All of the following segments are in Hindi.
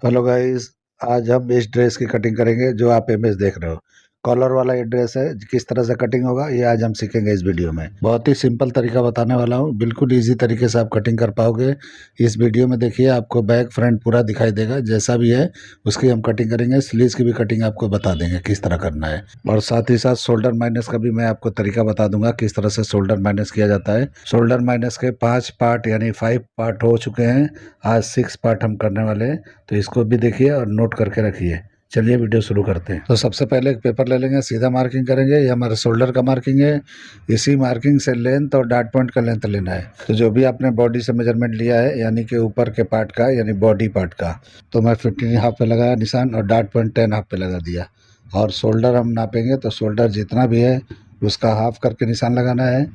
Hello guys. आज हम इस ड्रेस की कटिंग करेंगे जो आप इमेज देख रहे हो। कॉलर वाला ये ड्रेस है। किस तरह से कटिंग होगा ये आज हम सीखेंगे इस वीडियो में। बहुत ही सिंपल तरीका बताने वाला हूँ, बिल्कुल इजी तरीके से आप कटिंग कर पाओगे। इस वीडियो में देखिए, आपको बैक फ्रंट पूरा दिखाई देगा, जैसा भी है उसकी हम कटिंग करेंगे। स्लीव्स की भी कटिंग आपको बता देंगे किस तरह करना है, और साथ ही साथ शोल्डर माइनस का भी मैं आपको तरीका बता दूंगा किस तरह से शोल्डर माइनस किया जाता है। शोल्डर माइनस के 5 पार्ट यानी 5 पार्ट हो चुके हैं। आज 6 पार्ट हम करने वाले हैं, तो इसको भी देखिए और नोट करके रखिए। चलिए वीडियो शुरू करते हैं। तो सबसे पहले एक पेपर ले लेंगे, सीधा मार्किंग करेंगे। ये हमारे शोल्डर का मार्किंग है। इसी मार्किंग से लेंथ और डार्ट पॉइंट का लेंथ लेना है। तो जो भी आपने बॉडी से मेजरमेंट लिया है, यानी कि ऊपर के पार्ट का यानी बॉडी पार्ट का, तो मैं 15 हाफ पे लगाया निशान और डार्ट पॉइंट 10 हाफ पे लगा दिया। और शोल्डर हम नापेंगे, तो शोल्डर जितना भी है उसका हाफ करके निशान लगाना है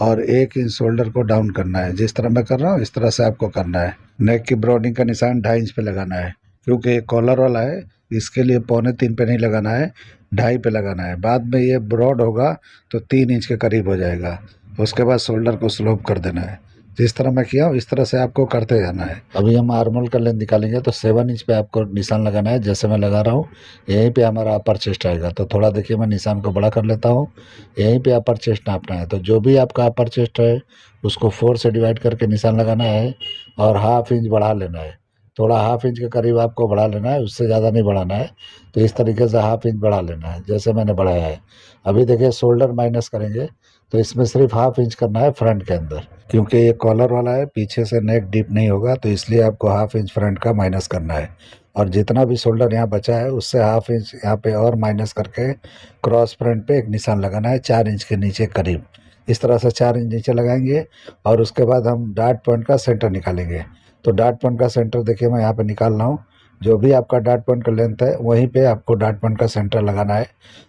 और 1 इंच शोल्डर को डाउन करना है। जिस तरह मैं कर रहा हूँ इस तरह से आपको करना है। नेक की ब्रॉडिंग का निशान 2.5 इंच पे लगाना है, क्योंकि ये कॉलर वाला है। इसके लिए 2.25 पे नहीं लगाना है, 2.5 पे लगाना है। बाद में ये ब्रॉड होगा तो 3 इंच के करीब हो जाएगा। उसके बाद शोल्डर को स्लोप कर देना है। जिस तरह मैं किया हूँ इस तरह से आपको करते जाना है। अभी हम आर्मोल का लेंथ निकालेंगे, तो 7 इंच पे आपको निशान लगाना है। जैसे मैं लगा रहा हूँ यहीं पे हमारा अपर चेस्ट आएगा। तो थोड़ा देखिए, मैं निशान को बड़ा कर लेता हूँ। यहीं पे अपर चेस्ट नापना है। तो जो भी आपका अपर चेस्ट है उसको 4 से डिवाइड करके निशान लगाना है और ½ इंच बढ़ा लेना है। थोड़ा ½ इंच के करीब आपको बढ़ा लेना है, उससे ज़्यादा नहीं बढ़ाना है। तो इस तरीके से ½ इंच बढ़ा लेना है, जैसे मैंने बढ़ाया है। अभी देखिए, शोल्डर माइनस करेंगे तो इसमें सिर्फ ½ इंच करना है फ्रंट के अंदर, क्योंकि ये कॉलर वाला है, पीछे से नेक डीप नहीं होगा, तो इसलिए आपको ½ इंच फ्रंट का माइनस करना है। और जितना भी शोल्डर यहाँ बचा है उससे ½ इंच यहाँ पे और माइनस करके क्रॉस फ्रंट पे एक निशान लगाना है 4 इंच के नीचे करीब। इस तरह से 4 इंच नीचे लगाएंगे और उसके बाद हम डार्ट पॉइंट का सेंटर निकालेंगे। तो डार्ट पॉइंट का सेंटर देखिए, मैं यहाँ पे निकाल रहा हूँ। जो भी आपका डार्ट पॉइंट का लेंथ है वहीं पे आपको डार्ट पॉइंट का सेंटर लगाना है।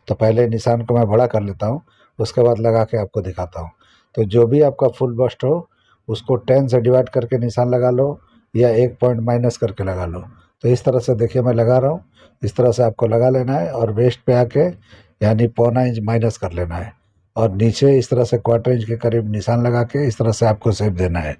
तो पहले निशान को मैं बड़ा कर लेता हूँ, उसके बाद लगा के आपको दिखाता हूँ। तो जो भी आपका फुल बस्ट हो उसको 10 से डिवाइड करके निशान लगा लो, या 1 पॉइंट माइनस करके लगा लो। तो इस तरह से देखिए मैं लगा रहा हूँ, इस तरह से आपको लगा लेना है और वेस्ट पे आके यानी 0.25 इंच माइनस कर लेना है। और नीचे इस तरह से 1/4 इंच के करीब निशान लगा के इस तरह से आपको शेप देना है,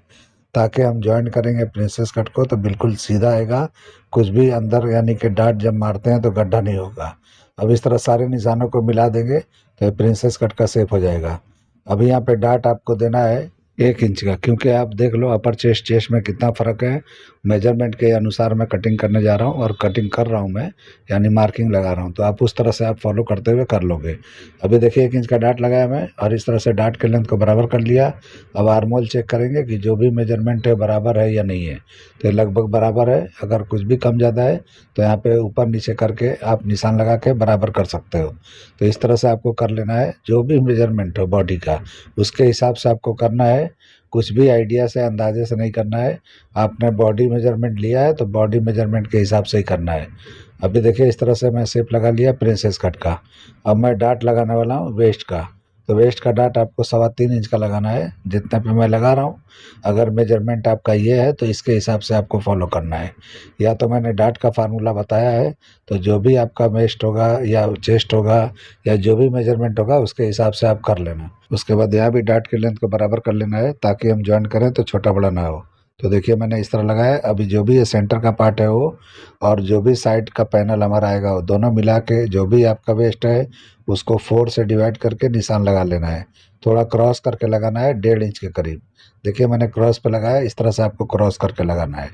ताकि हम जॉइन करेंगे प्रिंसेस कट को तो बिल्कुल सीधा आएगा। कुछ भी अंदर यानी कि डार्ट जब मारते हैं तो गड्ढा नहीं होगा। अब इस तरह सारे निशानों को मिला देंगे तो ये प्रिंसेस कट का शेप हो जाएगा। अभी यहाँ पे डार्ट आपको देना है 1 इंच का, क्योंकि आप देख लो अपर चेस्ट चेस्ट में कितना फ़र्क है। मेजरमेंट के अनुसार मैं कटिंग करने जा रहा हूँ और कटिंग कर रहा हूँ मैं, यानी मार्किंग लगा रहा हूँ। तो आप उस तरह से आप फॉलो करते हुए कर लोगे। अभी देखिए 1 इंच का डार्ट लगाया मैं और इस तरह से डार्ट के लेंथ को बराबर कर लिया। अब आर्मोल चेक करेंगे कि जो भी मेजरमेंट है बराबर है या नहीं है। तो लगभग बराबर है। अगर कुछ भी कम ज़्यादा है तो यहाँ पे ऊपर नीचे करके आप निशान लगा के बराबर कर सकते हो। तो इस तरह से आपको कर लेना है। जो भी मेजरमेंट हो बॉडी का उसके हिसाब से आपको करना है। कुछ भी आइडिया से अंदाजे से नहीं करना है। आपने बॉडी मेजरमेंट लिया है तो बॉडी मेजरमेंट के हिसाब से ही करना है। अभी देखिए इस तरह से मैं शेप लगा लिया प्रिंसेस कट का। अब मैं डार्ट लगाने वाला हूँ वेस्ट का। तो वेस्ट का डार्ट आपको 3.25 इंच का लगाना है, जितना पे मैं लगा रहा हूँ। अगर मेजरमेंट आपका ये है तो इसके हिसाब से आपको फॉलो करना है। या तो मैंने डार्ट का फार्मूला बताया है, तो जो भी आपका वेस्ट होगा या चेस्ट होगा या जो भी मेजरमेंट होगा उसके हिसाब से आप कर लेना। उसके बाद यहाँ भी डार्ट की लेंथ को बराबर कर लेना है, ताकि हम ज्वाइन करें तो छोटा बड़ा ना हो। तो देखिए मैंने इस तरह लगाया। अभी जो भी ये सेंटर का पार्ट है वो और जो भी साइड का पैनल हमारा आएगा वो दोनों मिला के जो भी आपका वेस्ट है उसको 4 से डिवाइड करके निशान लगा लेना है। थोड़ा क्रॉस करके लगाना है 1.5 इंच के करीब। देखिए मैंने क्रॉस पे लगाया, इस तरह से आपको क्रॉस करके लगाना है।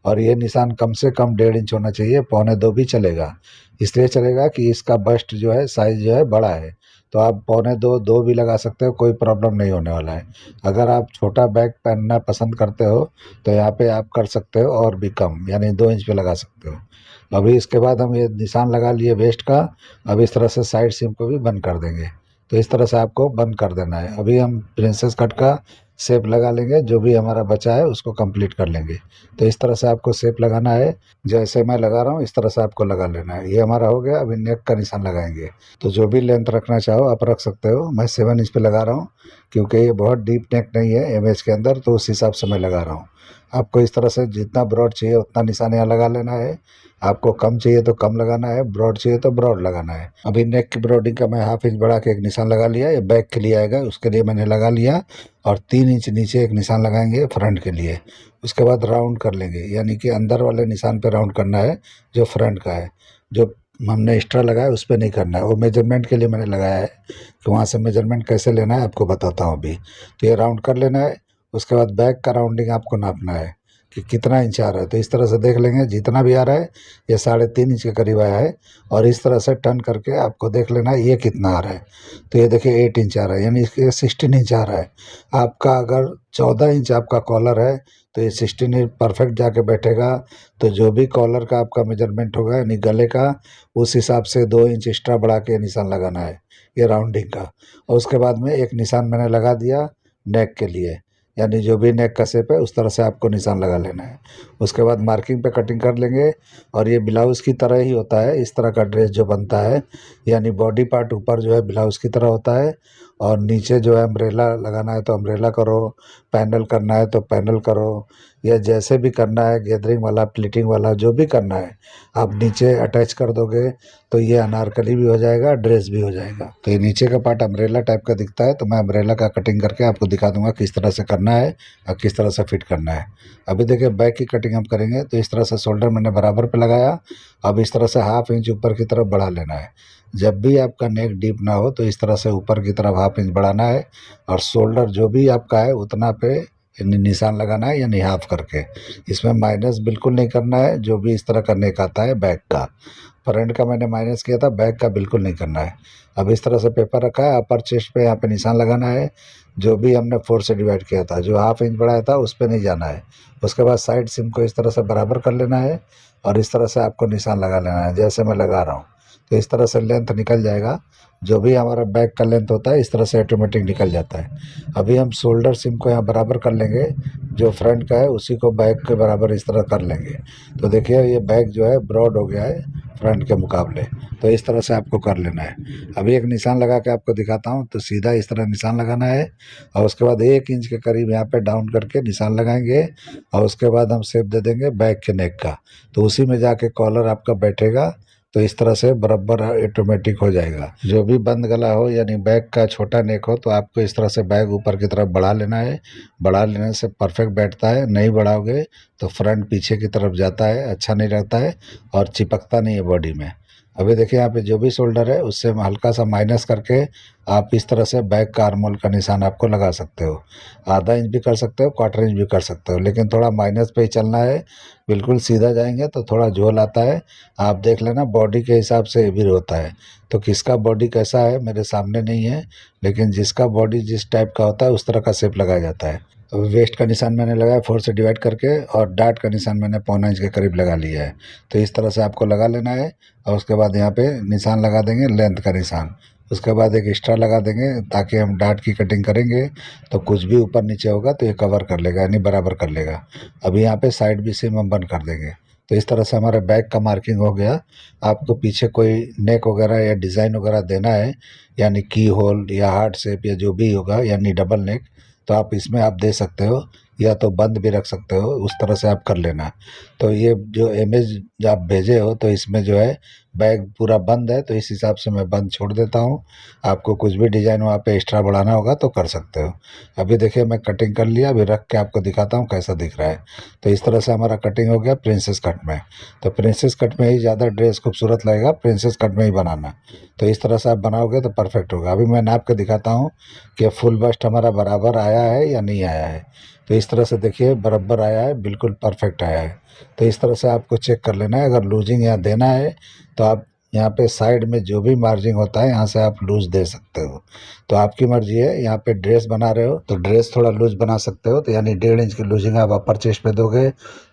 और ये निशान कम से कम 1.5 इंच होना चाहिए, 1.25 भी चलेगा। इसलिए चलेगा कि इसका बस्ट जो है साइज जो है बड़ा है। तो आप 1.25 2 भी लगा सकते हो, कोई प्रॉब्लम नहीं होने वाला है। अगर आप छोटा बैग पहनना पसंद करते हो तो यहाँ पे आप कर सकते हो और भी कम, यानी 2 इंच पे लगा सकते हो। अभी इसके बाद हम ये निशान लगा लिए वेस्ट का। अब इस तरह से साइड सीम को भी बंद कर देंगे। तो इस तरह से आपको बंद कर देना है। अभी हम प्रिंसेस कट का शेप लगा लेंगे, जो भी हमारा बचा है उसको कंप्लीट कर लेंगे। तो इस तरह से आपको शेप लगाना है, जैसे मैं लगा रहा हूँ इस तरह से आपको लगा लेना है। ये हमारा हो गया। अभी नेक का निशान लगाएंगे। तो जो भी लेंथ रखना चाहो आप रख सकते हो। मैं 7 इंच पे लगा रहा हूँ, क्योंकि ये बहुत डीप नेक नहीं है इमेज के अंदर, तो उस हिसाब से मैं लगा रहा हूँ। आपको इस तरह से जितना ब्रॉड चाहिए उतना निशान यहाँ लगा लेना है। आपको कम चाहिए तो कम लगाना है, ब्रॉड चाहिए तो ब्रॉड लगाना है। अभी नेक की ब्रॉडिंग का मैं 1/2 इंच बढ़ा के एक निशान लगा लिया। ये बैक के लिए आएगा, उसके लिए मैंने लगा लिया। और 3 इंच नीचे एक निशान लगाएंगे फ्रंट के लिए। उसके बाद राउंड कर लेंगे, यानी कि अंदर वाले निशान पे राउंड करना है जो फ्रंट का है। जो हमने एक्स्ट्रा लगाया उस पर नहीं करना है, वो मेजरमेंट के लिए मैंने लगाया है कि वहाँ से मेजरमेंट कैसे लेना है आपको बताता हूँ अभी। तो ये राउंड कर लेना है। उसके बाद बैक का राउंडिंग आपको नापना है कि कितना इंच आ रहा है। तो इस तरह से देख लेंगे, जितना भी आ रहा है ये 3.5 इंच के करीब आया है। और इस तरह से टर्न करके आपको देख लेना है ये कितना आ रहा है। तो ये देखिए 8 इंच आ रहा है, यानी इसके 16 इंच आ रहा है। आपका अगर 14 इंच आपका कॉलर है तो ये 16 इंच परफेक्ट जाके बैठेगा। तो जो भी कॉलर का आपका मेजरमेंट होगा यानी गले का, उस हिसाब से 2 इंच एक्स्ट्रा बढ़ा के निशान लगाना है ये राउंडिंग का। और उसके बाद में एक निशान मैंने लगा दिया नेक के लिए, यानी जो भी नेक का शेप है उस तरह से आपको निशान लगा लेना है। उसके बाद मार्किंग पे कटिंग कर लेंगे। और ये ब्लाउज़ की तरह ही होता है इस तरह का ड्रेस जो बनता है, यानी बॉडी पार्ट ऊपर जो है ब्लाउज़ की तरह होता है और नीचे जो है अम्ब्रेला लगाना है तो अम्ब्रेला करो, पैनल करना है तो पैनल करो, या जैसे भी करना है गैदरिंग वाला प्लीटिंग वाला जो भी करना है आप नीचे अटैच कर दोगे तो ये अनारकली भी हो जाएगा, ड्रेस भी हो जाएगा। तो ये नीचे का पार्ट अम्ब्रेला टाइप का दिखता है, तो मैं अम्ब्रेला का कटिंग करके आपको दिखा दूंगा किस तरह से करना है और किस तरह से फिट करना है। अभी देखिए बैक की कटिंग हम करेंगे तो इस तरह से शोल्डर मैंने बराबर पे लगाया। अब इस तरह से 1/2 इंच ऊपर की तरफ बढ़ा लेना है। जब भी आपका नेक डीप ना हो तो इस तरह से ऊपर की तरफ 1/2 इंच बढ़ाना है। और शोल्डर जो भी आपका है उतना पे निशान लगाना है, यानी हाफ करके। इसमें माइनस बिल्कुल नहीं करना है। जो भी इस तरह का नेक आता है बैक का, फ्रंट का मैंने माइनस किया था, बैक का बिल्कुल नहीं करना है। अब इस तरह से पेपर रखा है, अपर चेस्ट पे यहाँ पे निशान लगाना है। जो भी हमने 4 से डिवाइड किया था, जो 1/2 इंच बढ़ाया था उस पे नहीं जाना है। उसके बाद साइड सिम को इस तरह से बराबर कर लेना है और इस तरह से आपको निशान लगा लेना है जैसे मैं लगा रहा हूँ। तो इस तरह से लेंथ निकल जाएगा। जो भी हमारा बैक का लेंथ होता है इस तरह से ऑटोमेटिक निकल जाता है। अभी हम शोल्डर सिम को यहाँ बराबर कर लेंगे, जो फ्रंट का है उसी को बैक के बराबर इस तरह कर लेंगे। तो देखिए ये बैक जो है ब्रॉड हो गया है फ्रंट के मुकाबले। तो इस तरह से आपको कर लेना है। अभी एक निशान लगा के आपको दिखाता हूँ। तो सीधा इस तरह निशान लगाना है और उसके बाद 1 इंच के करीब यहाँ पे डाउन करके निशान लगाएंगे। और उसके बाद हम शेप दे देंगे बैक के नेक का, तो उसी में जाके कॉलर आपका बैठेगा। तो इस तरह से बराबर ऑटोमेटिक हो जाएगा। जो भी बंद गला हो यानी बैक का छोटा नेक हो तो आपको इस तरह से बैक ऊपर की तरफ बढ़ा लेना है। बढ़ा लेने से परफेक्ट बैठता है, नहीं बढ़ाओगे तो फ्रंट पीछे की तरफ जाता है, अच्छा नहीं लगता है और चिपकता नहीं है बॉडी में। अभी देखिए यहाँ पे जो भी शोल्डर है उससे हल्का सा माइनस करके आप इस तरह से बैक का आर्मोल का निशान आपको लगा सकते हो। ½ इंच भी कर सकते हो, 1/4 इंच भी कर सकते हो, लेकिन थोड़ा माइनस पे ही चलना है। बिल्कुल सीधा जाएंगे तो थोड़ा झोल आता है। आप देख लेना बॉडी के हिसाब से ये भी होता है। तो किसका बॉडी कैसा है मेरे सामने नहीं है, लेकिन जिसका बॉडी जिस टाइप का होता है उस तरह का शेप लगाया जाता है। अब वेस्ट का निशान मैंने लगाया 4 से डिवाइड करके और डार्ट का निशान मैंने 1/4 इंच के करीब लगा लिया है। तो इस तरह से आपको लगा लेना है और उसके बाद यहाँ पे निशान लगा देंगे लेंथ का निशान। उसके बाद एक एक्स्ट्रा लगा देंगे ताकि हम डार्ट की कटिंग करेंगे तो कुछ भी ऊपर नीचे होगा तो ये कवर कर लेगा, यानी बराबर कर लेगा। अभी यहाँ पे साइड भी सेम हम बंद कर देंगे। तो इस तरह से हमारा बैक का मार्किंग हो गया। आपको पीछे कोई नेक वगैरह या डिज़ाइन वगैरह देना है, यानी की होल या हार्ट शेप या जो भी होगा यानी डबल नेक, तो आप इसमें आप दे सकते हो या तो बंद भी रख सकते हो, उस तरह से आप कर लेना। तो ये जो इमेज आप भेजे हो तो इसमें जो है बैग पूरा बंद है, तो इस हिसाब से मैं बंद छोड़ देता हूँ। आपको कुछ भी डिज़ाइन वहाँ पे एक्स्ट्रा बढ़ाना होगा तो कर सकते हो। अभी देखिए मैं कटिंग कर लिया, अभी रख के आपको दिखाता हूँ कैसा दिख रहा है। तो इस तरह से हमारा कटिंग हो गया प्रिंसेस कट में। तो प्रिंसेस कट में ही ज़्यादा ड्रेस खूबसूरत लगेगा, प्रिंसेस कट में ही बनाना। तो इस तरह से आप बनाओगे तो परफेक्ट होगा। अभी मैं नाप के दिखाता हूँ कि फुल बस्ट हमारा बराबर आया है या नहीं आया है। तो इस तरह से देखिए बराबर आया है, बिल्कुल परफेक्ट आया है। तो इस तरह से आपको चेक कर लेना है। अगर लूजिंग यहाँ देना है तो आप यहाँ पे साइड में जो भी मार्जिन होता है यहाँ से आप लूज दे सकते हो। तो आपकी मर्जी है। यहाँ पे ड्रेस बना रहे हो तो ड्रेस थोड़ा लूज बना सकते हो, तो यानी 1.5 इंच की लूजिंग आप अपर चेस्ट पे दोगे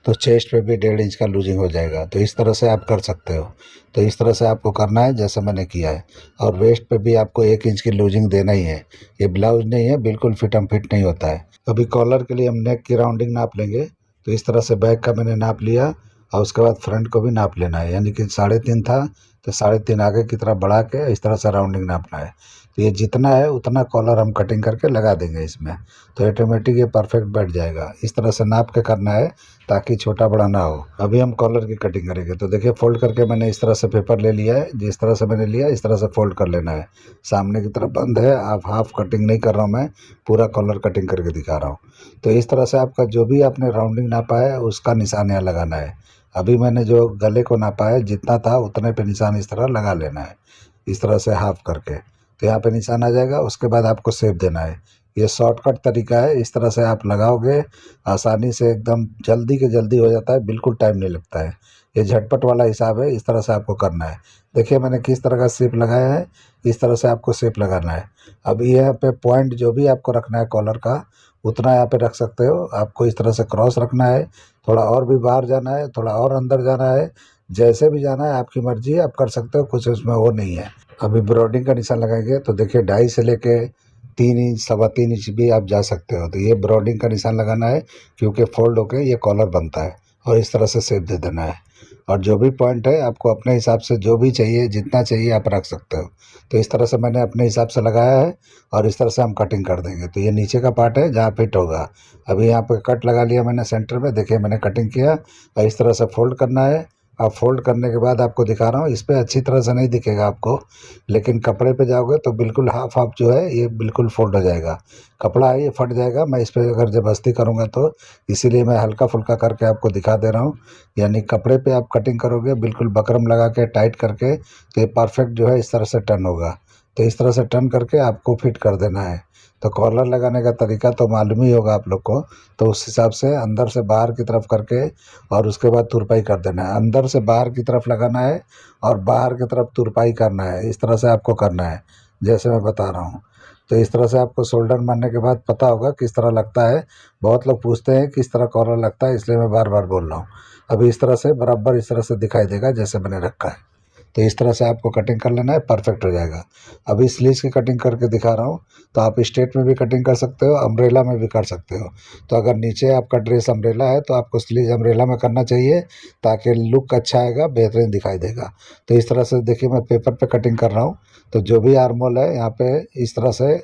तो चेस्ट पे भी 1.5 इंच का लूजिंग हो जाएगा। तो इस तरह से आप कर सकते हो। तो इस तरह से आपको करना है जैसा मैंने किया है। और वेस्ट पे भी आपको 1 इंच की लूजिंग देना ही है। ये ब्लाउज नहीं है, बिल्कुल फिटम फिट नहीं होता है। अभी कॉलर के लिए हम नेक की राउंडिंग नाप लेंगे। तो इस तरह से बैक का मैंने नाप लिया और उसके बाद फ्रंट को भी नाप लेना है, यानी कि 3.5 था तो 3.5 आगे की तरफ बढ़ा के इस तरह से राउंडिंग नापना है। तो ये जितना है उतना कॉलर हम कटिंग करके लगा देंगे इसमें, तो ऑटोमेटिक ये परफेक्ट बैठ जाएगा। इस तरह से नाप के करना है ताकि छोटा बड़ा ना हो। अभी हम कॉलर की कटिंग करेंगे। तो देखिए फोल्ड करके मैंने इस तरह से पेपर ले लिया है, जिस तरह से मैंने लिया इस तरह से फोल्ड कर लेना है। सामने की तरफ बंद है, आप हाफ कटिंग नहीं कर रहा हूँ, मैं पूरा कॉलर कटिंग करके दिखा रहा हूँ। तो इस तरह से आपका जो भी आपने राउंडिंग नापा है उसका निशान यहाँ लगाना है। अभी मैंने जो गले को नापा है जितना था उतने पे निशान इस तरह लगा लेना है, इस तरह से हाफ करके। तो यहाँ पे निशान आ जाएगा। उसके बाद आपको शेप देना है। ये शॉर्टकट तरीका है, इस तरह से आप लगाओगे आसानी से, एकदम जल्दी के जल्दी हो जाता है, बिल्कुल टाइम नहीं लगता है। ये झटपट वाला हिसाब है, इस तरह से आपको करना है। देखिए मैंने किस तरह का शेप लगाया है, इस तरह से आपको शेप लगाना है। अब यहाँ पे पॉइंट जो भी आपको रखना है कॉलर का उतना यहाँ पे रख सकते हो। आपको इस तरह से क्रॉस रखना है, थोड़ा और भी बाहर जाना है, थोड़ा और अंदर जाना है, जैसे भी जाना है आपकी मर्जी है, आप कर सकते हो, कुछ उसमें वो नहीं है। अभी ब्रॉडिंग का निशान लगाएंगे तो देखिए 2.5 से लेके 3 इंच 3.25 इंच भी आप जा सकते हो। तो ये ब्रॉडिंग का निशान लगाना है, क्योंकि फोल्ड होके ये कॉलर बनता है। और इस तरह से शेप दे देना है। और जो भी पॉइंट है आपको अपने हिसाब से जो भी चाहिए जितना चाहिए आप रख सकते हो। तो इस तरह से मैंने अपने हिसाब से लगाया है और इस तरह से हम कटिंग कर देंगे। तो ये नीचे का पार्ट है जहाँ फिट होगा। अभी यहाँ पे कट लगा लिया मैंने सेंटर में, देखिए मैंने कटिंग किया और इस तरह से फोल्ड करना है। अब फोल्ड करने के बाद आपको दिखा रहा हूँ, इस पर अच्छी तरह से नहीं दिखेगा आपको, लेकिन कपड़े पे जाओगे तो बिल्कुल हाफ हाफ जो है ये बिल्कुल फोल्ड हो जाएगा। कपड़ा है ये फट जाएगा, मैं इस पर अगर ज़बरदस्ती करूँगा तो, इसीलिए मैं हल्का फुल्का करके आपको दिखा दे रहा हूँ। यानी कपड़े पे आप कटिंग करोगे बिल्कुल बकरम लगा के टाइट करके, तो ये परफेक्ट जो है इस तरह से टर्न होगा। तो इस तरह से टर्न करके आपको फिट कर देना है। तो कॉलर लगाने का तरीका तो मालूम ही होगा आप लोग को। तो उस हिसाब से अंदर से बाहर की तरफ करके और उसके बाद तुरपाई कर देना है। अंदर से बाहर की तरफ लगाना है और बाहर की तरफ तुरपाई करना है। इस तरह से आपको करना है जैसे मैं बता रहा हूँ। तो इस तरह से आपको शोल्डर मारने के बाद पता होगा किस तरह लगता है। बहुत लोग पूछते हैं किस तरह कॉलर लगता है, इसलिए मैं बार बार बोल रहा हूँ। अभी इस तरह से बराबर इस तरह से दिखाई देगा जैसे मैंने रखा है। तो इस तरह से आपको कटिंग कर लेना है, परफेक्ट हो जाएगा। अभी स्लीव्स की कटिंग करके दिखा रहा हूँ। तो आप स्ट्रेट में भी कटिंग कर सकते हो, अम्ब्रेला में भी कर सकते हो। तो अगर नीचे आपका ड्रेस अम्ब्रेला है तो आपको स्लीव अम्ब्रेला में करना चाहिए, ताकि लुक अच्छा आएगा, बेहतरीन दिखाई देगा। तो इस तरह से देखिए मैं पेपर पे कटिंग कर रहा हूँ। तो जो भी आर्म होल है यहाँ पे इस तरह से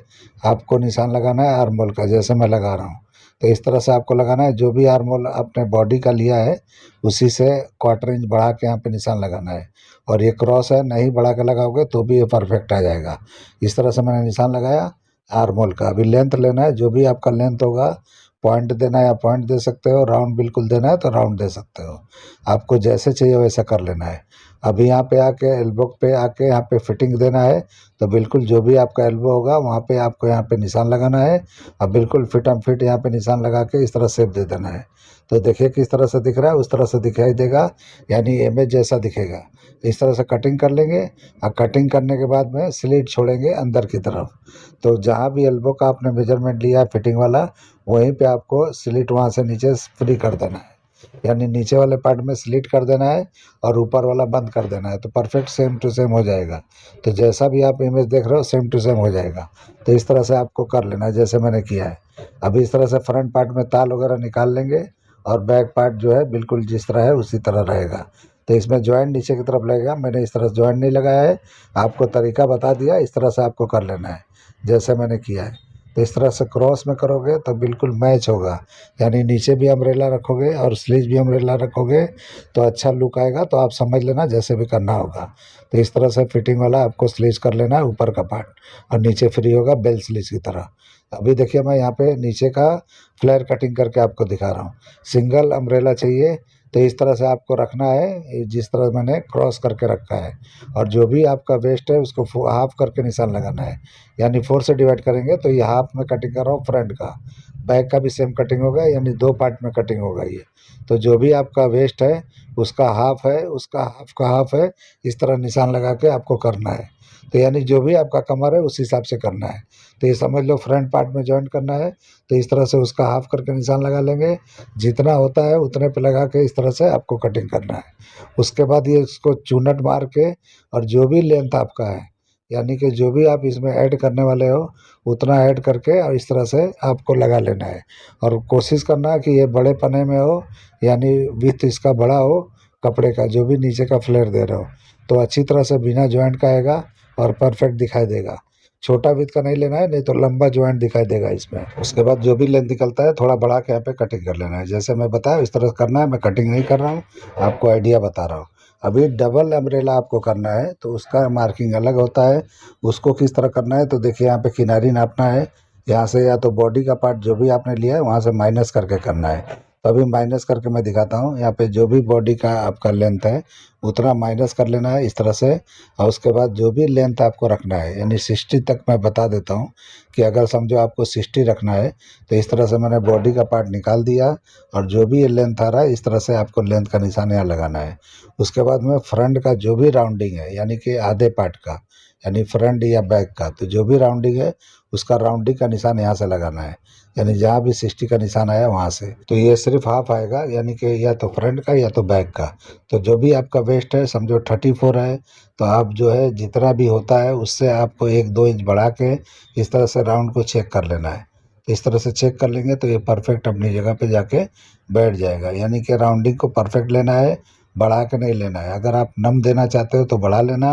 आपको निशान लगाना है आर्म होल का, जैसे मैं लगा रहा हूँ। तो इस तरह से आपको लगाना है। जो भी आर्म होल आपने बॉडी का लिया है उसी से 1/4 इंच बढ़ा के यहाँ पे निशान लगाना है। और ये क्रॉस है, नहीं बढ़ा के लगाओगे तो भी ये परफेक्ट आ जाएगा। इस तरह से मैंने निशान लगाया आर्म होल का। अभी लेंथ लेना है, जो भी आपका लेंथ होगा, पॉइंट देना है या पॉइंट दे सकते हो, राउंड बिल्कुल देना है तो राउंड दे सकते हो। आपको जैसे चाहिए वैसा कर लेना है। अभी यहाँ पे आके एल्बो पे आके यहाँ पे फिटिंग देना है। तो बिल्कुल जो भी आपका एल्बो होगा वहाँ पे आपको यहाँ पे निशान लगाना है। अब बिल्कुल फिट एंड फिट यहाँ पे निशान लगा के इस तरह शेप दे देना है। तो देखिए किस तरह से दिख रहा है, उस तरह से दिखाई देगा, यानी इमेज जैसा दिखेगा। इस तरह से कटिंग कर लेंगे। और कटिंग करने के बाद में स्लिट छोड़ेंगे अंदर की तरफ। तो जहाँ भी एल्बो का आपने मेजरमेंट लिया है फिटिंग वाला, वहीं पे आपको स्लिट वहाँ से नीचे फ्री कर देना है। यानी नीचे वाले पार्ट में स्लिट कर देना है और ऊपर वाला बंद कर देना है। तो परफेक्ट सेम टू सेम हो जाएगा। तो जैसा भी आप इमेज देख रहे हो सेम टू सेम हो जाएगा। तो इस तरह से आपको कर लेना है जैसे मैंने किया है। अभी इस तरह से फ्रंट पार्ट में ताल वगैरह निकाल लेंगे और बैक पार्ट जो है बिल्कुल जिस तरह है उसी तरह रहेगा। तो इसमें जॉइंट नीचे की तरफ लगेगा, मैंने इस तरह से जॉइंट नहीं लगाया है, आपको तरीका बता दिया, इस तरह से आपको कर लेना है जैसे मैंने किया है। तो इस तरह से क्रॉस में करोगे तो बिल्कुल मैच होगा। यानी नीचे भी अम्ब्रेला रखोगे और स्लीव भी अम्ब्रेला रखोगे तो अच्छा लुक आएगा। तो आप समझ लेना जैसे भी करना होगा। तो इस तरह से फिटिंग वाला आपको स्लीव कर लेना है, ऊपर का पार्ट, और नीचे फ्री होगा बेल स्लीव की तरह। अभी देखिए मैं यहाँ पे नीचे का फ्लेयर कटिंग करके आपको दिखा रहा हूँ। सिंगल अम्ब्रेला चाहिए तो इस तरह से आपको रखना है, जिस तरह मैंने क्रॉस करके रखा है। और जो भी आपका वेस्ट है उसको हाफ करके निशान लगाना है। यानी 4 से डिवाइड करेंगे तो ये हाफ में कटिंग कर रहा हूँ फ्रंट का, बैक का भी सेम कटिंग होगा, यानी 2 पार्ट में कटिंग होगा ये। तो जो भी आपका वेस्ट है उसका हाफ है, उसका हाफ का हाफ है, इस तरह निशान लगा के आपको करना है। तो यानी जो भी आपका कमर है उस हिसाब से करना है। तो ये समझ लो फ्रंट पार्ट में जॉइंट करना है। तो इस तरह से उसका हाफ करके निशान लगा लेंगे, जितना होता है उतने पे लगा के इस तरह से आपको कटिंग करना है। उसके बाद ये इसको चूनट मार के, और जो भी लेंथ आपका है, यानी कि जो भी आप इसमें ऐड करने वाले हो उतना ऐड करके और इस तरह से आपको लगा लेना है। और कोशिश करना है कि ये बड़े पने में हो, यानी विथ इसका बड़ा हो, कपड़े का जो भी नीचे का फ्लेयर दे रहे हो, तो अच्छी तरह से बिना जॉइंट का आएगा और परफेक्ट दिखाई देगा। छोटा विथ का नहीं लेना है, नहीं तो लंबा जॉइंट दिखाई देगा इसमें। उसके बाद जो भी लेंथ निकलता है थोड़ा बढ़ा के यहाँ पे कटिंग कर लेना है। जैसे मैं बताया इस तरह से करना है, मैं कटिंग नहीं कर रहा हूँ, आपको आइडिया बता रहा हूँ। अभी डबल अम्ब्रेला आपको करना है तो उसका मार्किंग अलग होता है। उसको किस तरह करना है तो देखिए, यहाँ पे किनारी नापना है। यहाँ से या तो बॉडी का पार्ट जो भी आपने लिया है वहाँ से माइनस करके करना है। तो अभी माइनस करके मैं दिखाता हूँ। यहाँ पे जो भी बॉडी का आपका लेंथ है उतना माइनस कर लेना है इस तरह से। और उसके बाद जो भी लेंथ आपको रखना है, यानी 60 तक मैं बता देता हूँ कि अगर समझो आपको 60 रखना है तो इस तरह से मैंने बॉडी का पार्ट निकाल दिया। और जो भी ये लेंथ आ रहा है इस तरह से आपको लेंथ का निशान यहाँ लगाना है। उसके बाद में फ्रंट का जो भी राउंडिंग है, यानी कि आधे पार्ट का, यानी फ्रंट या बैक का, तो जो भी राउंडिंग है उसका राउंडिंग का निशान यहाँ से लगाना है। यानी जहाँ भी 60 का निशान आया वहाँ से, तो ये सिर्फ हाफ आएगा, यानी कि या तो फ्रंट का या तो बैक का। तो जो भी आपका वेस्ट है, समझो 34 है, तो आप जो है जितना भी होता है उससे आपको 1-2 इंच बढ़ा के इस तरह से राउंड को चेक कर लेना है। इस तरह से चेक कर लेंगे तो ये परफेक्ट अपनी जगह पे जाके बैठ जाएगा। यानी कि राउंडिंग को परफेक्ट लेना है, बढ़ा के नहीं लेना है। अगर आप नम देना चाहते हो तो बढ़ा लेना,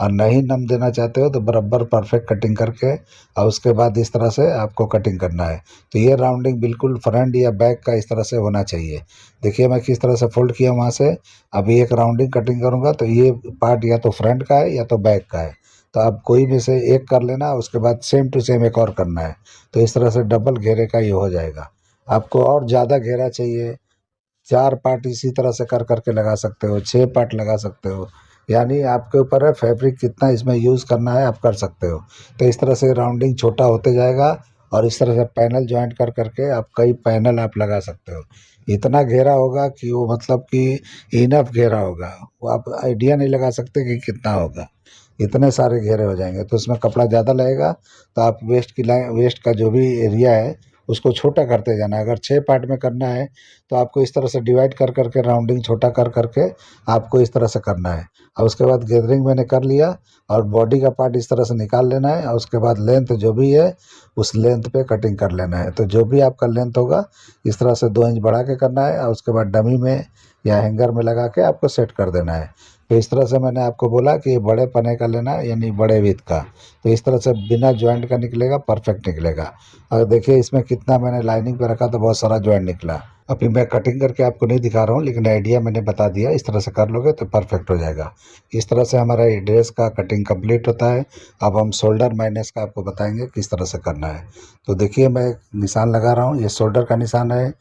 और नहीं नम देना चाहते हो तो बराबर परफेक्ट कटिंग करके और उसके बाद इस तरह से आपको कटिंग करना है। तो ये राउंडिंग बिल्कुल फ्रंट या बैक का इस तरह से होना चाहिए। देखिए मैं किस तरह से फोल्ड किया वहाँ से। अभी एक राउंडिंग कटिंग करूँगा तो ये पार्ट या तो फ्रंट का है या तो बैक का है, तो आप कोई में से एक कर लेना। उसके बाद सेम टू सेम एक और करना है। तो इस तरह से डबल घेरे का ये हो जाएगा। आपको और ज़्यादा घेरा चाहिए, 4 पार्ट इसी तरह से कर करके लगा सकते हो, 6 पार्ट लगा सकते हो। यानी आपके ऊपर है, फैब्रिक कितना इसमें यूज़ करना है आप कर सकते हो। तो इस तरह से राउंडिंग छोटा होते जाएगा और इस तरह से पैनल जॉइंट कर करके आप कई पैनल आप लगा सकते हो। इतना घेरा होगा कि वो मतलब कि इनफ घेरा होगा, वो आप आइडिया नहीं लगा सकते कि कितना होगा। इतने सारे घेरे हो जाएंगे। तो उसमें कपड़ा ज़्यादा लगेगा, तो आप वेस्ट की लाइन, वेस्ट का जो भी एरिया है उसको छोटा करते जाना है। अगर 6 पार्ट में करना है तो आपको इस तरह से डिवाइड कर करके राउंडिंग छोटा कर करके आपको इस तरह से करना है। और उसके बाद गैदरिंग मैंने कर लिया और बॉडी का पार्ट इस तरह से निकाल लेना है। और उसके बाद लेंथ जो भी है उस लेंथ पे कटिंग कर लेना है। तो जो भी आपका लेंथ होगा इस तरह से 2 इंच बढ़ा के करना है और उसके बाद डमी में या हैंगर में लगा के आपको सेट कर देना है। तो इस तरह से मैंने आपको बोला कि ये बड़े पने का लेना है, यानी बड़े विथ का। तो इस तरह से बिना जॉइंट का निकलेगा, परफेक्ट निकलेगा। और देखिए इसमें कितना मैंने लाइनिंग पे रखा तो बहुत सारा जॉइंट निकला। अभी मैं कटिंग करके आपको नहीं दिखा रहा हूँ, लेकिन आइडिया मैंने बता दिया। इस तरह से कर लोगे तो परफेक्ट हो जाएगा। इस तरह से हमारा ये ड्रेस का कटिंग कंप्लीट होता है। अब हम शोल्डर माइनस का आपको बताएंगे किस तरह से करना है। तो देखिए मैं निशान लगा रहा हूँ, ये शोल्डर का निशान है।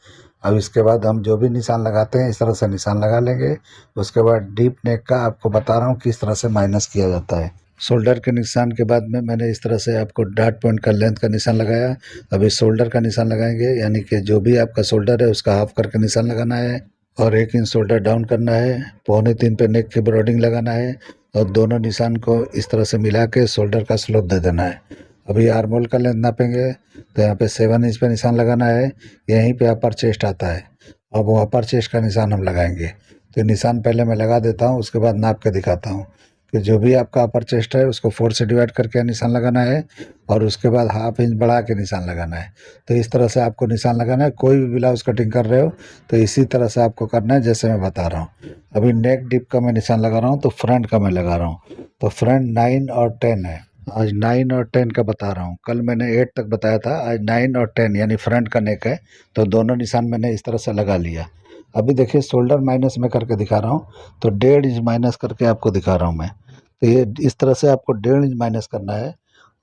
अब इसके बाद हम जो भी निशान लगाते हैं इस तरह से निशान लगा लेंगे। उसके बाद डीप नेक का आपको बता रहा हूँ किस तरह से माइनस किया जाता है। शोल्डर के निशान के बाद में मैंने इस तरह से आपको डॉट पॉइंट का लेंथ का निशान लगाया। अभी शोल्डर का निशान लगाएंगे, यानी कि जो भी आपका शोल्डर है उसका हाफ करके निशान लगाना है और 1 इंच शोल्डर डाउन करना है। 2.25 पे नेक की ब्रॉडिंग लगाना है और दोनों निशान को इस तरह से मिला के शोल्डर का स्लोप दे देना है। अभी आर्म होल का लेंथ नापेंगे तो यहाँ पे 7 इंच पे निशान लगाना है। यहीं पे अपर चेस्ट आता है। अब वो अपर चेस्ट का निशान हम लगाएंगे। तो निशान पहले मैं लगा देता हूँ, उसके बाद नाप के दिखाता हूँ कि जो भी आपका अपर चेस्ट है उसको 4 से डिवाइड करके निशान लगाना है और उसके बाद ½ इंच बढ़ा के निशान लगाना है। तो इस तरह से आपको निशान लगाना है। कोई भी ब्लाउज कटिंग कर रहे हो तो इसी तरह से आपको करना है जैसे मैं बता रहा हूँ। अभी नेक डिप का मैं निशान लगा रहा हूँ, तो फ्रंट का मैं लगा रहा हूँ। तो फ्रंट 9 और 10 है। आज 9 और 10 का बता रहा हूँ। कल मैंने 8 तक बताया था, आज 9 और 10 यानी फ्रंट का नेक है। तो दोनों निशान मैंने इस तरह से लगा लिया। अभी देखिए शोल्डर माइनस में करके दिखा रहा हूँ, तो 1.5 इंच माइनस करके आपको दिखा रहा हूँ मैं। तो ये इस तरह से आपको 1.5 इंच माइनस करना है।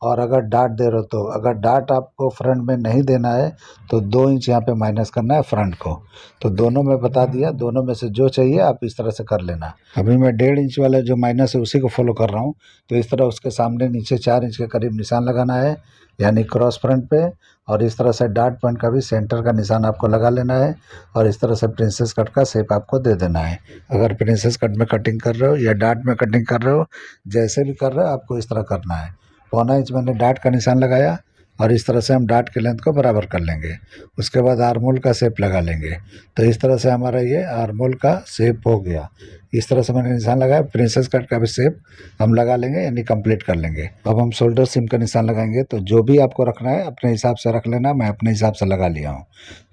और अगर डाट दे रहे हो तो, अगर डाट आपको फ्रंट में नहीं देना है तो 2 इंच यहाँ पे माइनस करना है फ्रंट को। तो दोनों में बता दिया, दोनों में से जो चाहिए आप इस तरह से कर लेना। अभी मैं 1.5 इंच वाला जो माइनस है उसी को फॉलो कर रहा हूँ। तो इस तरह उसके सामने नीचे 4 इंच के करीब निशान लगाना है, यानी क्रॉस फ्रंट पे। और इस तरह से डाट पॉइंट का भी सेंटर का निशान आपको लगा लेना है और इस तरह से प्रिंसेस कट का शेप आपको दे देना है। अगर प्रिंसेस कट में कटिंग कर रहे हो या डाट में कटिंग कर रहे हो, जैसे भी कर रहे हो आपको इस तरह करना है। 1.25 इंच मैंने डाट का निशान लगाया और इस तरह से हम डाट के लेंथ को बराबर कर लेंगे। उसके बाद आर्म होल का शेप लगा लेंगे। तो इस तरह से हमारा ये आर्म होल का शेप हो गया। इस तरह से मैंने निशान लगाया। प्रिंसेस कट का भी शेप हम लगा लेंगे, यानी कंप्लीट कर लेंगे। अब हम शोल्डर सीम का निशान लगाएंगे। तो जो भी आपको रखना है अपने हिसाब से रख लेना, मैं अपने हिसाब से लगा लिया हूँ।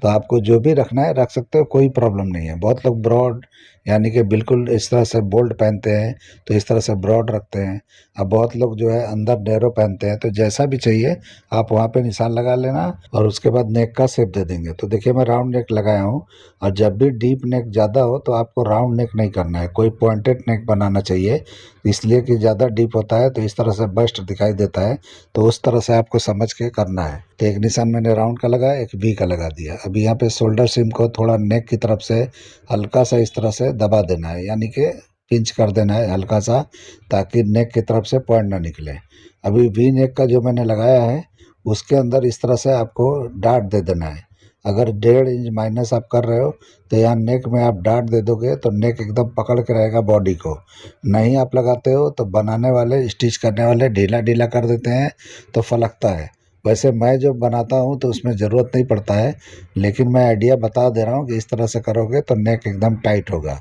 तो आपको जो भी रखना है रख सकते हो, कोई प्रॉब्लम नहीं है। बहुत लोग ब्रॉड यानी कि बिल्कुल इस तरह से बोल्ड पहनते हैं, तो इस तरह से ब्रॉड रखते हैं। अब बहुत लोग जो है अंदर नैरो पहनते हैं। तो जैसा भी चाहिए आप वहाँ पे निशान लगा लेना और उसके बाद नेक का शेप दे देंगे। तो देखिए मैं राउंड नेक लगाया हूँ। और जब भी डीप नेक ज़्यादा हो तो आपको राउंड नेक नहीं करना है, कोई पॉइंटेड नेक बनाना चाहिए, इसलिए कि ज़्यादा डीप होता है तो इस तरह से बस्ट दिखाई देता है। तो उस तरह से आपको समझ के करना है। तो एक निशान मैंने राउंड का लगाया, एक वी का लगा दिया। अभी यहाँ पे शोल्डर सीम को थोड़ा नेक की तरफ से हल्का सा इस तरह से दबा देना है, यानी कि पिंच कर देना है हल्का सा, ताकि नेक की तरफ से पॉइंट ना निकले। अभी वी नेक का जो मैंने लगाया है उसके अंदर इस तरह से आपको डाट दे देना है। अगर 1.5 इंच माइनस आप कर रहे हो तो यहाँ नेक में आप डाट दे दोगे तो नेक एकदम पकड़ के रहेगा बॉडी को। नहीं आप लगाते हो तो बनाने वाले, स्टिच करने वाले ढीला ढीला कर देते हैं तो फलकता है। वैसे मैं जो बनाता हूँ तो उसमें ज़रूरत नहीं पड़ता है, लेकिन मैं आइडिया बता दे रहा हूँ कि इस तरह से करोगे तो नेक एकदम टाइट होगा।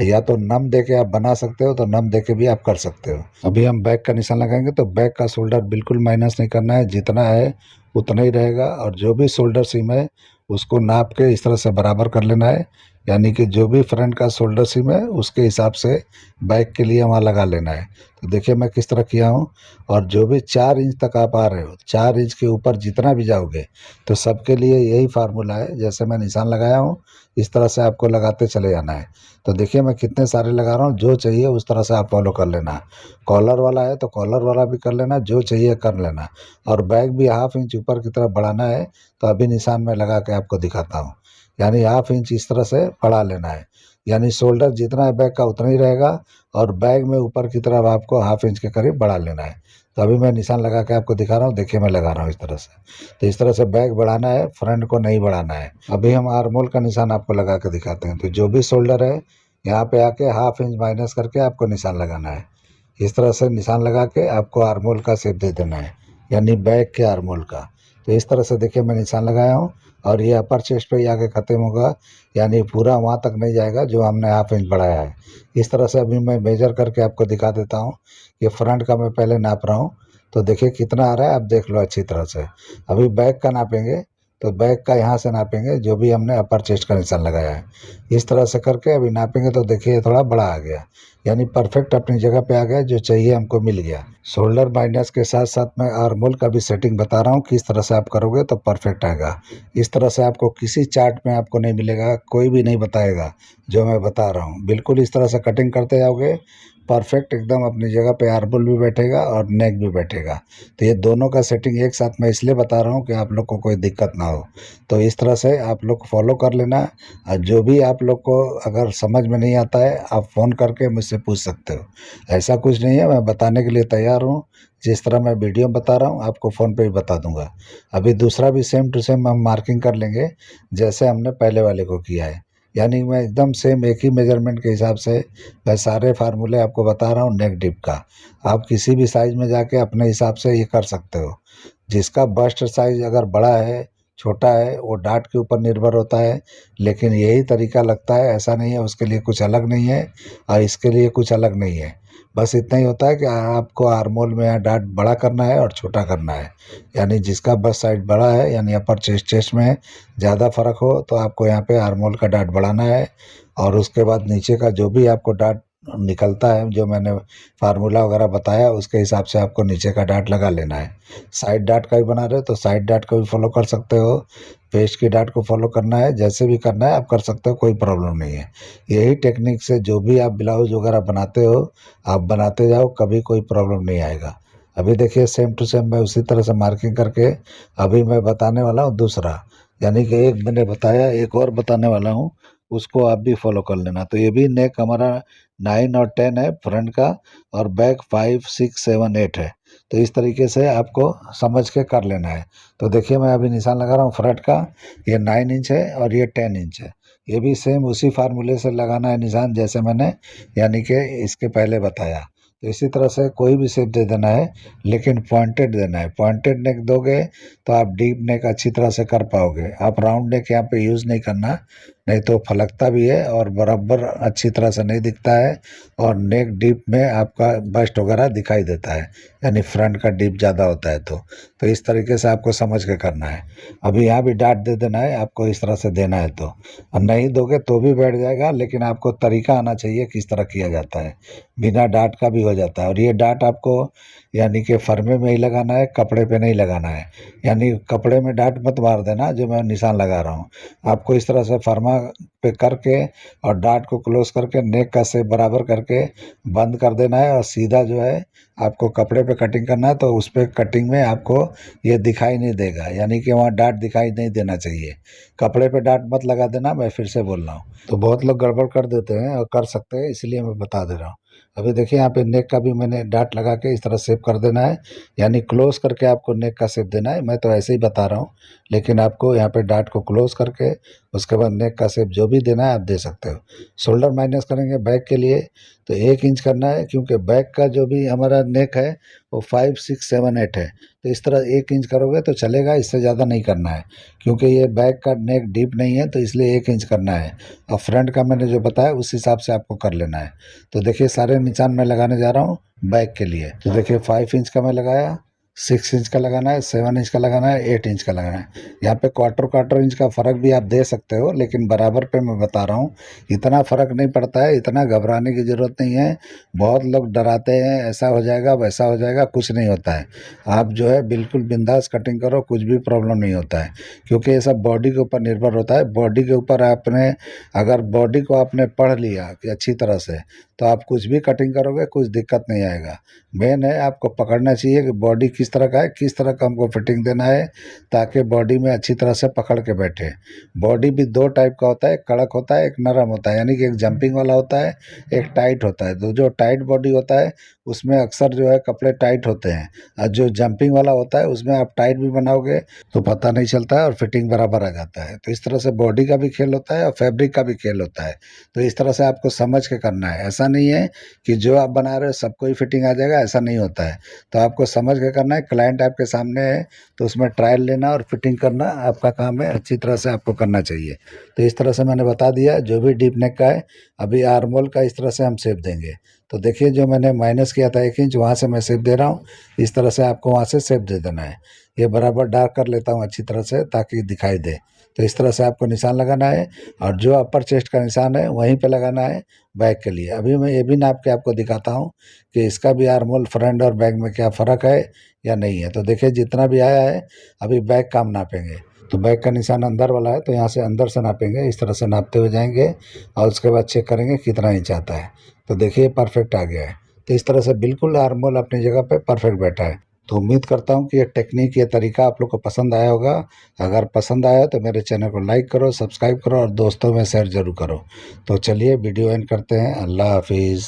या तो नम दे के आप बना सकते हो, तो नम दे के भी आप कर सकते हो। अभी हम बैक का निशान लगाएंगे। तो बैक का शोल्डर बिल्कुल माइनस नहीं करना है, जितना है उतना ही रहेगा। और जो भी शोल्डर सीम है उसको नाप के इस तरह से बराबर कर लेना है, यानी कि जो भी फ्रंट का शोल्डर सीम है उसके हिसाब से बैक के लिए वहाँ लगा लेना है। तो देखिए मैं किस तरह किया हूँ। और जो भी 4 इंच तक आप आ रहे हो, 4 इंच के ऊपर जितना भी जाओगे तो सबके लिए यही फार्मूला है। जैसे मैं निशान लगाया हूँ इस तरह से आपको लगाते चले जाना है। तो देखिए मैं कितने सारे लगा रहा हूँ, जो चाहिए उस तरह से आप फॉलो कर लेना। कॉलर वाला है तो कॉलर वाला भी कर लेना, जो चाहिए कर लेना। और बैक भी 1/2 इंच ऊपर की तरफ बढ़ाना है। तो अभी निशान में लगा के आपको दिखाता हूँ, यानी 1/2 इंच इस तरह से बढ़ा लेना है। यानी शोल्डर जितना है बैक का उतना ही रहेगा, और बैक में ऊपर की तरफ आपको 1/2 इंच के करीब बढ़ा लेना है। तो अभी मैं निशान लगा के आपको दिखा रहा हूँ, देखिए मैं लगा रहा हूँ इस तरह से। तो इस तरह से बैक बढ़ाना है, फ्रंट को नहीं बढ़ाना है। अभी हम आर्म होल का निशान आपको लगा के दिखाते हैं। तो जो भी शोल्डर है यहाँ पे आके 1/2 इंच माइनस करके आपको निशान लगाना है। इस तरह से निशान लगा के आपको आर्म होल का शेप दे देना है, यानी बैक के आर्म होल का। तो इस तरह से देखिए मैं निशान लगाया हूँ। और ये अपर चेस्ट पे ही आके ख़त्म होगा, यानी पूरा वहाँ तक नहीं जाएगा जो हमने 1/2 इंच बढ़ाया है। इस तरह से अभी मैं मेजर करके आपको दिखा देता हूँ। ये फ्रंट का मैं पहले नाप रहा हूँ, तो देखिए कितना आ रहा है, आप देख लो अच्छी तरह से। अभी बैक का नापेंगे। तो बैक का यहाँ से नापेंगे जो भी हमने अपर चेस्ट का निशान लगाया है। इस तरह से करके अभी नापेंगे तो देखिए थोड़ा बड़ा आ गया, यानी परफेक्ट अपनी जगह पे आ गया, जो चाहिए हमको मिल गया। शोल्डर माइनस के साथ साथ मैं आर्म होल का भी सेटिंग बता रहा हूँ, किस तरह से आप करोगे तो परफेक्ट आएगा। इस तरह से आपको किसी चार्ट में आपको नहीं मिलेगा, कोई भी नहीं बताएगा जो मैं बता रहा हूँ। बिल्कुल इस तरह से कटिंग करते जाओगे, परफेक्ट एकदम अपनी जगह पे आर्म होल भी बैठेगा और नेक भी बैठेगा। तो ये दोनों का सेटिंग एक साथ मैं इसलिए बता रहा हूँ कि आप लोग को कोई दिक्कत ना हो। तो इस तरह से आप लोग फॉलो कर लेना। और जो भी आप लोग को अगर समझ में नहीं आता है आप फ़ोन करके मुझसे पूछ सकते हो। ऐसा कुछ नहीं है, मैं बताने के लिए तैयार हूँ। जिस तरह मैं वीडियो में बता रहा हूँ आपको फ़ोन पे भी बता दूंगा। अभी दूसरा भी सेम टू सेम हम मार्किंग कर लेंगे, जैसे हमने पहले वाले को किया है। यानी मैं एकदम सेम एक ही मेजरमेंट के हिसाब से मैं सारे फार्मूले आपको बता रहा हूँ नेक डिप का। आप किसी भी साइज़ में जाके अपने हिसाब से ये कर सकते हो। जिसका बस्ट साइज़ अगर बड़ा है, छोटा है, वो डाट के ऊपर निर्भर होता है। लेकिन यही तरीका लगता है, ऐसा नहीं है उसके लिए कुछ अलग नहीं है और इसके लिए कुछ अलग नहीं है। बस इतना ही होता है कि आपको आर्म होल में यहाँ डाट बड़ा करना है और छोटा करना है। यानी जिसका बस्ट साइड बड़ा है, यानी अपर चेस्ट में ज़्यादा फ़र्क हो तो आपको यहाँ पे आर्म होल का डाट बढ़ाना है। और उसके बाद नीचे का जो भी आपको डाट निकलता है, जो मैंने फार्मूला वगैरह बताया उसके हिसाब से आपको नीचे का डाट लगा लेना है। साइड डाट का भी बना रहे हो तो साइड डाट को भी फॉलो कर सकते हो। पेस्ट की डाट को फॉलो करना है, जैसे भी करना है आप कर सकते हो, कोई प्रॉब्लम नहीं है। यही टेक्निक से जो भी आप ब्लाउज वगैरह बनाते हो आप बनाते जाओ, कभी कोई प्रॉब्लम नहीं आएगा। अभी देखिए सेम टू सेम मैं उसी तरह से मार्किंग करके अभी मैं बताने वाला हूँ दूसरा, यानी कि एक मैंने बताया, एक और बताने वाला हूँ, उसको आप भी फॉलो कर लेना। तो ये भी नेक हमारा 9 और 10 है फ्रंट का, और बैक 5, 6, 7, 8 है। तो इस तरीके से आपको समझ के कर लेना है। तो देखिए मैं अभी निशान लगा रहा हूँ फ्रंट का, ये 9 इंच है और ये 10 इंच है। ये भी सेम उसी फार्मूले से लगाना है निशान, जैसे मैंने यानी कि इसके पहले बताया। तो इसी तरह से कोई भी शेप दे देना है, लेकिन पॉइंटेड देना है। पॉइंटेड नेक दोगे तो आप डीप नेक अच्छी तरह से कर पाओगे। आप राउंड नेक यहाँ पे यूज़ नहीं करना, नहीं तो फलकता भी है और बराबर अच्छी तरह से नहीं दिखता है, और नेक डीप में आपका बस्ट वगैरह दिखाई देता है, यानी फ्रंट का डीप ज़्यादा होता है। तो इस तरीके से आपको समझ के करना है। अभी यहाँ भी डाट दे देना है आपको, इस तरह से देना है तो, और नहीं दोगे तो भी बैठ जाएगा, लेकिन आपको तरीका आना चाहिए किस तरह किया जाता है। बिना डाट का भी हो जाता है। और ये डाट आपको यानी कि फरमे में ही लगाना है, कपड़े पे नहीं लगाना है। यानी कपड़े में डाट मत मार देना जो मैं निशान लगा रहा हूँ। आपको इस तरह से फरमा पे करके और डाट को क्लोज करके नेक का शेप बराबर करके बंद कर देना है, और सीधा जो है आपको कपड़े पे कटिंग करना है। तो उस पे कटिंग में आपको ये दिखाई नहीं देगा, यानी कि वहाँ डाट दिखाई नहीं देना चाहिए। कपड़े पे डाट मत लगा देना, मैं फिर से बोल रहा हूँ। तो बहुत लोग गड़बड़ कर देते हैं और कर सकते हैं, इसलिए मैं बता दे रहा हूँ। अभी देखिए यहाँ पे नेक का भी मैंने डाट लगा के इस तरह शेप कर देना है, यानी क्लोज करके आपको नेक का शेप देना है। मैं तो ऐसे ही बता रहा हूँ, लेकिन आपको यहाँ पे डाट को क्लोज करके उसके बाद नेक का शेप जो भी देना है आप दे सकते हो। शोल्डर माइनस करेंगे बैक के लिए तो 1 इंच करना है, क्योंकि बैक का जो भी हमारा नेक है वो 5, 6, 7, 8 है। तो इस तरह 1 इंच करोगे तो चलेगा, इससे ज़्यादा नहीं करना है, क्योंकि ये बैक का नेक डीप नहीं है, तो इसलिए 1 इंच करना है। और फ्रंट का मैंने जो बताया उस हिसाब से आपको कर लेना है। तो देखिए सारे निशान मैं लगाने जा रहा हूँ बैक के लिए। तो देखिए 5 इंच का मैं लगाया, 6 इंच का लगाना है, 7 इंच का लगाना है, 8 इंच का लगाना है। यहाँ पे क्वार्टर इंच का फ़र्क भी आप दे सकते हो, लेकिन बराबर पे मैं बता रहा हूँ। इतना फ़र्क नहीं पड़ता है, इतना घबराने की ज़रूरत नहीं है। बहुत लोग डराते हैं ऐसा हो जाएगा वैसा हो जाएगा, कुछ नहीं होता है। आप जो है बिल्कुल बिंदास कटिंग करो, कुछ भी प्रॉब्लम नहीं होता है, क्योंकि ये सब बॉडी के ऊपर निर्भर होता है। बॉडी के ऊपर आपने अगर बॉडी को आपने पढ़ लिया कि अच्छी तरह से, तो आप कुछ भी कटिंग करोगे कुछ दिक्कत नहीं आएगा। मेन है आपको पकड़ना चाहिए कि बॉडी किस तरह का है, किस तरह का हमको फिटिंग देना है, ताकि बॉडी में अच्छी तरह से पकड़ के बैठे। बॉडी भी 2 टाइप का होता है, एक कड़क होता है, एक नरम होता है, यानी कि एक जंपिंग वाला होता है, एक टाइट होता है। तो जो टाइट बॉडी होता है उसमें अक्सर जो है कपड़े टाइट होते हैं, और जो जंपिंग वाला होता है उसमें आप टाइट भी बनाओगे तो पता नहीं चलता है और फिटिंग बराबर आ जाता है। तो इस तरह से बॉडी का भी खेल होता है और फैब्रिक का भी खेल होता है। तो इस तरह से आपको समझ के करना है। ऐसा नहीं है कि जो आप बना रहे हो सबको ही फिटिंग आ जाएगा, ऐसा नहीं होता है। तो आपको समझ के करना है। क्लाइंट आपके सामने है तो उसमें ट्रायल लेना और फिटिंग करना आपका काम है, अच्छी तरह से आपको करना चाहिए। तो इस तरह से मैंने बता दिया। जो भी डीप नेक का है, अभी आर्म होल का इस तरह से हम शेप देंगे। तो देखिए जो मैंने माइनस किया था 1 इंच, वहाँ से मैं शेप दे रहा हूँ। इस तरह से आपको वहाँ से शेप दे देना है। ये बराबर डार्क कर लेता हूँ अच्छी तरह से ताकि दिखाई दे। तो इस तरह से आपको निशान लगाना है, और जो अपर चेस्ट का निशान है वहीं पे लगाना है बैक के लिए। अभी मैं ये भी नाप के आपको दिखाता हूँ कि इसका भी आर्म होल फ्रंट और बैक में क्या फ़र्क है या नहीं है। तो देखिए जितना भी आया है, अभी बैक का हम नापेंगे। तो बैक का निशान अंदर वाला है, तो यहाँ से अंदर से नापेंगे, इस तरह से नापते हुए जाएंगे, और उसके बाद चेक करेंगे कितना इंच आता है। तो देखिए परफेक्ट आ गया है। तो इस तरह से बिल्कुल आर्म होल अपनी जगह पे परफेक्ट बैठा है। तो उम्मीद करता हूँ कि ये टेक्निक, ये तरीका आप लोग को पसंद आया होगा। अगर पसंद आया तो मेरे चैनल को लाइक करो, सब्सक्राइब करो और दोस्तों में शेयर ज़रूर करो। तो चलिए वीडियो एंड करते हैं। अल्लाह हाफिज़।